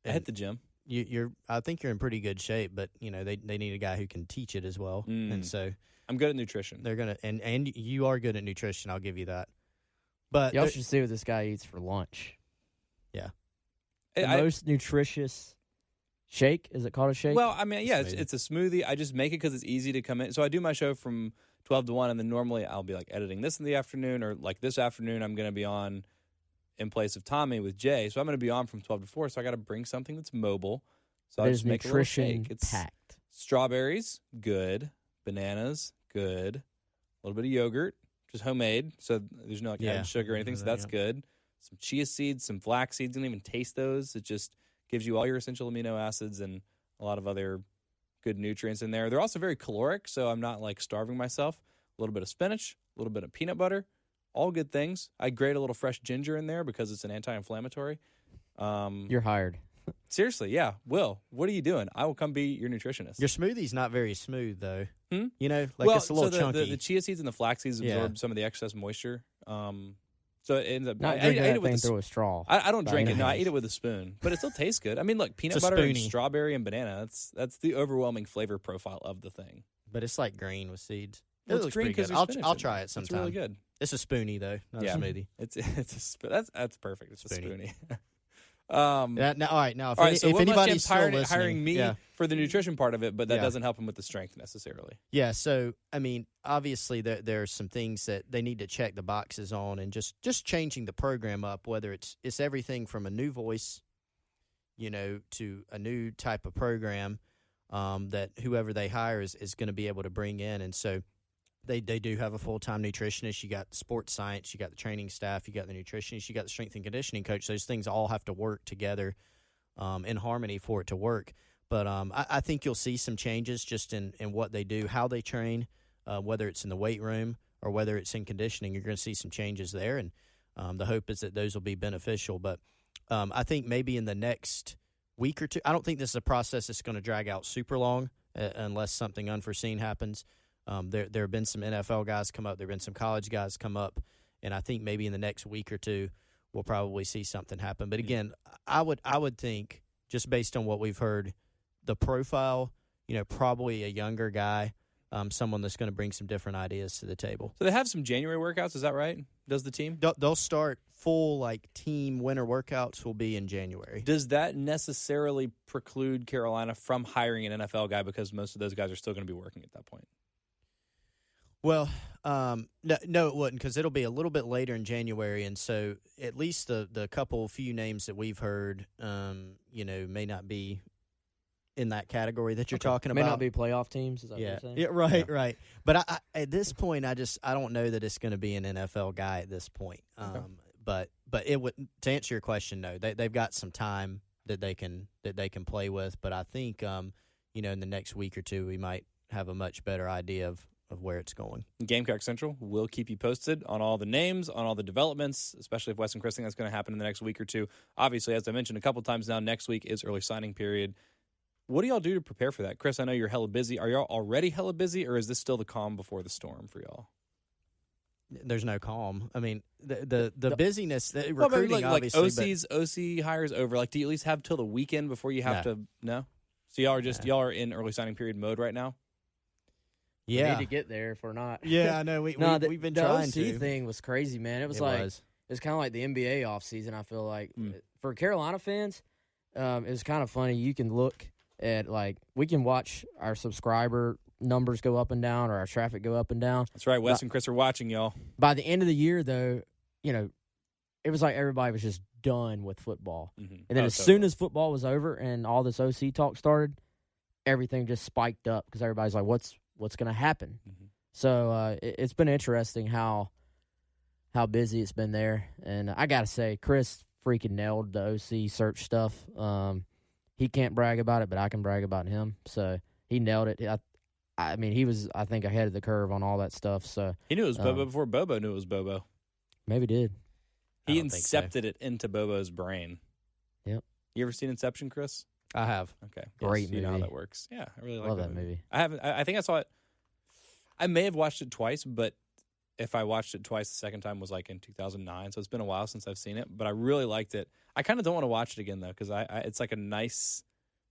I hit the gym. You're. I think you're in pretty good shape, but they need a guy who can teach it as well, and so I'm good at nutrition. they're gonna and you are good at nutrition. I'll give you that. But Y'all should see what this guy eats for lunch. Yeah, The most nutritious shake. Is it called a shake? Well, I mean, yeah, Smoothie. it's a smoothie. I just make it because it's easy to come in. So I do my show from 12 to 1, and then normally I'll be like editing this in the afternoon, or like this afternoon I'm going to be on in place of Tommy with Jay. So I'm going to be on from 12 to 4, so I got to bring something that's mobile. So I There's just make a little nutrition shake. It's packed. strawberries, good. Bananas, good. A little bit of yogurt, just homemade. So there's no added sugar or anything, so that's good. Some chia seeds, some flax seeds. You don't even taste those. It just gives you all your essential amino acids and a lot of other good nutrients in there. They're also very caloric, so I'm not like starving myself. A little bit of spinach, a little bit of peanut butter, all good things. I grate a little fresh ginger in there because it's an anti-inflammatory. You're hired. Seriously, yeah. Will, what are you doing? I will come be your nutritionist. your smoothie's not very smooth though. Like well, it's a little so chunky. The chia seeds and the flax seeds absorb some of the excess moisture. So So it ends up. Not I drinking ate that it with thing through a straw. I don't by drink any it. No, I means. eat it with a spoon, but it still tastes good. I mean, look, peanut It's a butter and spoonie. strawberry and banana. That's the overwhelming flavor profile of the thing. But it's like green with seeds. Well, It it's looks green pretty good. 'cause there's spinach I'll in try it. it sometime. It's really good. It's a spoonie though, not Yeah. a smoothie. That's perfect. It's Spoonie. a spoonie. Now, all right, now if, All right, so if Will anybody's Muschamp's still listening, hiring me yeah. for the nutrition part of it, but that Yeah. doesn't help him with the strength necessarily. Yeah, so I mean, obviously there are some things that they need to check the boxes on, and just changing the program up. Whether it's everything from a new voice, to a new type of program that whoever they hire is going to be able to bring in, and so they do have a full-time nutritionist. You got sports science, you got the training staff, you got the nutritionist, you got the strength and conditioning coach. Those things all have to work together in harmony for it to work. But I think you'll see some changes just in what they do, how they train, whether it's in the weight room or whether it's in conditioning. You're going to see some changes there, and the hope is that those will be beneficial. But I think maybe in the next week or two, I don't think this is a process that's going to drag out super long unless something unforeseen happens. There have been some NFL guys come up. There have been some college guys come up, and I think maybe in the next week or two we'll probably see something happen. But again, I would think, just based on what we've heard, the profile, probably a younger guy, someone that's going to bring some different ideas to the table. So they have some January workouts. Is that right? Does the team? They'll start full team winter workouts will be in January. Does that necessarily preclude Carolina from hiring an NFL guy because most of those guys are still going to be working at that point? Well, no, it wouldn't, because it'll be a little bit later in January, and so at least the few names that we've heard, may not be in that category that you're talking about. May not be playoff teams. Is that what you're saying? Yeah, right. But I at this point, I don't know that it's going to be an NFL guy at this point. Okay. But it would, to answer your question, no, they've got some time that they can play with. But I think in the next week or two, we might have a much better idea of where it's going. Gamecock Central will keep you posted on all the names, on all the developments, especially if Wes and Chris think that's going to happen in the next week or two. Obviously, as I mentioned a couple times now, next week is early signing period. What do y'all do to prepare for that? Chris, I know you're hella busy. Are y'all already hella busy, or is this still the calm before the storm for y'all? There's no calm. I mean, the busyness, the Well, but recruiting, obviously. OC hires over. Do you at least have till the weekend before you have to? No. So y'all are in early signing period mode right now. We need to get there if we're not. Yeah, I know. We've been the trying OC to. thing was crazy, man. It was it's kind of like the NBA offseason, I feel like. For Carolina fans, it was kind of funny. You can look at, we can watch our subscriber numbers go up and down or our traffic go up and down. That's right. Wes and Chris are watching, y'all. By the end of the year, though, it was like everybody was just done with football. Mm-hmm. And then as soon as football was over and all this OC talk started, everything just spiked up because everybody's like, what's going to happen? Mm-hmm. So it's been interesting how busy it's been there. And I got to say, Chris freaking nailed the OC search stuff. He can't brag about it, but I can brag about him. So he nailed it. I mean, he was, I think, ahead of the curve on all that stuff. So he knew it was Bobo before Bobo knew it was Bobo. Maybe did. He incepted it into Bobo's brain. Yep. You ever seen Inception, Chris? I have. Okay. Great movie. You know how that works. Yeah, I really like that movie. I haven't. I think I saw it. I may have watched it twice, but if I watched it twice, the second time was in 2009. So it's been a while since I've seen it, but I really liked it. I kind of don't want to watch it again though, because it's like a nice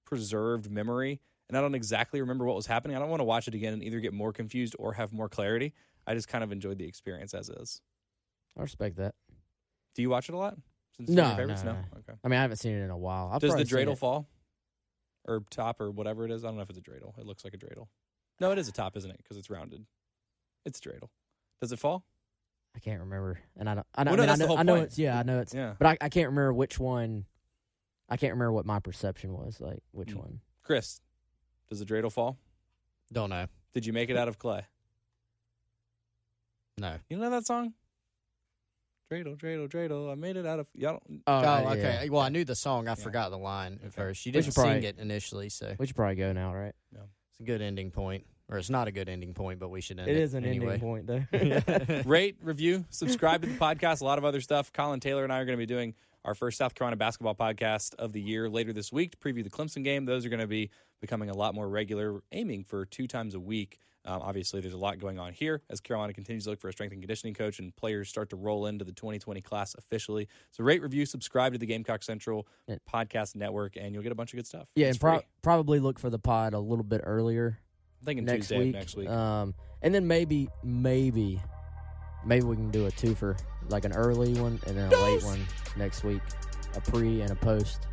preserved memory, and I don't exactly remember what was happening. I don't want to watch it again and either get more confused or have more clarity. I just kind of enjoyed the experience as is. I respect that. Do you watch it a lot? Since No, it's one of your favorites? no. Okay. I mean, I haven't seen it in a while. Does the dreidel fall? Or top or whatever it is? I don't know if it's a dreidel. It looks like a dreidel. No, it is a top, isn't it? Because it's rounded. It's a dreidel. Does it fall? I can't remember. And I know it's. Yeah. But I can't remember which one. I can't remember what my perception was, which one. Chris, does the dreidel fall? Don't know. Did you make it out of clay? No. You know that song? Dreidel, dreidel, dreidel. I made it out of y'all. Okay. Yeah. Well, I knew the song. I forgot the line at first. You We didn't should probably- sing it initially, so We should probably go now, right? it's a good ending point. Or it's not a good ending point, but we should end It it is an anyway. ending point, though. Rate, review, subscribe to the podcast. A lot of other stuff. Colin Taylor and I are going to be doing our first South Carolina basketball podcast of the year later this week to preview the Clemson game. Those are going to be becoming a lot more regular, aiming for 2 times a week. Obviously, there's a lot going on here as Carolina continues to look for a strength and conditioning coach and players start to roll into the 2020 class officially. So rate, review, subscribe to the Gamecock Central podcast network, and you'll get a bunch of good stuff. Yeah, and probably look for the pod a little bit earlier. I'm thinking next Tuesday week. Next week. And then maybe we can do a twofer, like an early one and then a late one next week, a pre and a post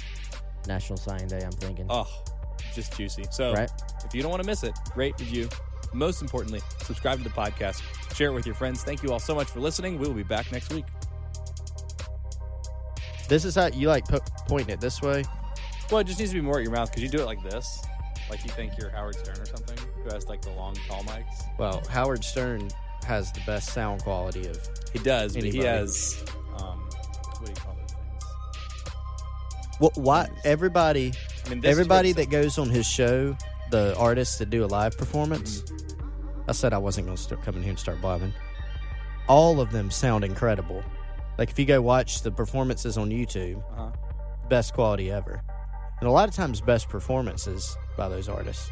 National Signing Day. I'm thinking. Oh, just juicy. So if you don't want to miss it, rate, review. Most importantly, subscribe to the podcast. Share it with your friends. Thank you all so much for listening. We will be back next week. This is how you like pointing it this way. Well, it just needs to be more at your mouth because you do it like this. Like you think you're Howard Stern or something, who has like the long, tall mics. Well, Howard Stern has the best sound quality of He does, anybody. but he has, what do you call those things? Well, why everybody that goes on his show, the artists that do a live performance, I said I wasn't going to come in here and start blabbing. All of them sound incredible. Like if you go watch the performances on YouTube, best quality ever. And a lot of times best performances by those artists.